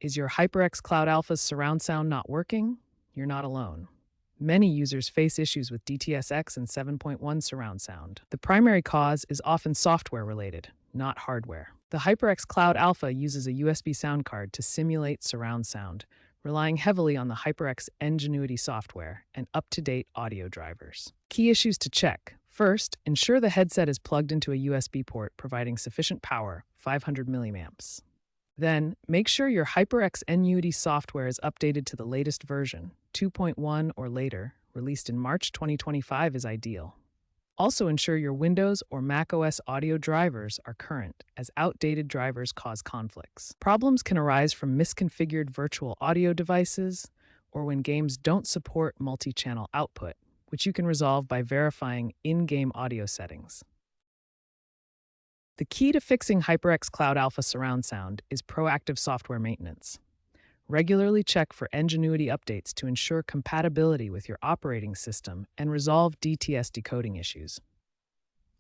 Is your HyperX Cloud Alpha's surround sound not working? You're not alone. Many users face issues with DTS:X and 7.1 surround sound. The primary cause is often software related, not hardware. The HyperX Cloud Alpha uses a USB sound card to simulate surround sound, relying heavily on the HyperX Ingenuity software and up-to-date audio drivers. Key issues to check. First, ensure the headset is plugged into a USB port providing sufficient power, 500 milliamps. Then, make sure your HyperX Ingenuity software is updated to the latest version, 2.1 or later, released in March 2025 is ideal. Also ensure your Windows or macOS audio drivers are current, as outdated drivers cause conflicts. Problems can arise from misconfigured virtual audio devices or when games don't support multi-channel output, which you can resolve by verifying in-game audio settings. The key to fixing HyperX Cloud Alpha surround sound is proactive software maintenance. Regularly check for Ingenuity updates to ensure compatibility with your operating system and resolve DTS decoding issues.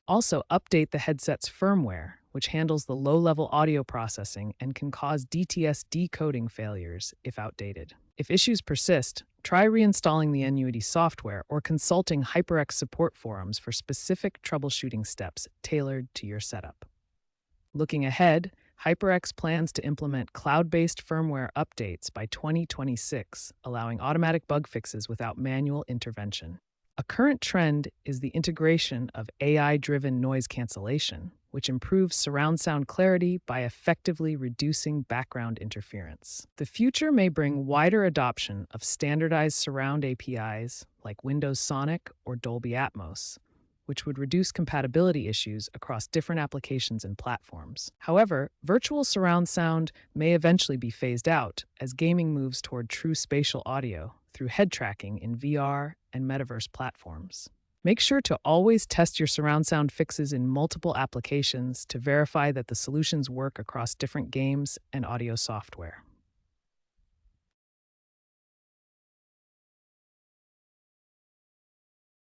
Also, update the headset's firmware, which handles the low-level audio processing and can cause DTS decoding failures if outdated. If issues persist, try reinstalling the Ingenuity software or consulting HyperX support forums for specific troubleshooting steps tailored to your setup. Looking ahead, HyperX plans to implement cloud-based firmware updates by 2026, allowing automatic bug fixes without manual intervention. A current trend is the integration of AI-driven noise cancellation, which improves surround sound clarity by effectively reducing background interference. The future may bring wider adoption of standardized surround APIs like Windows Sonic or Dolby Atmos, which would reduce compatibility issues across different applications and platforms. However, virtual surround sound may eventually be phased out as gaming moves toward true spatial audio through head tracking in VR and metaverse platforms. Make sure to always test your surround sound fixes in multiple applications to verify that the solutions work across different games and audio software.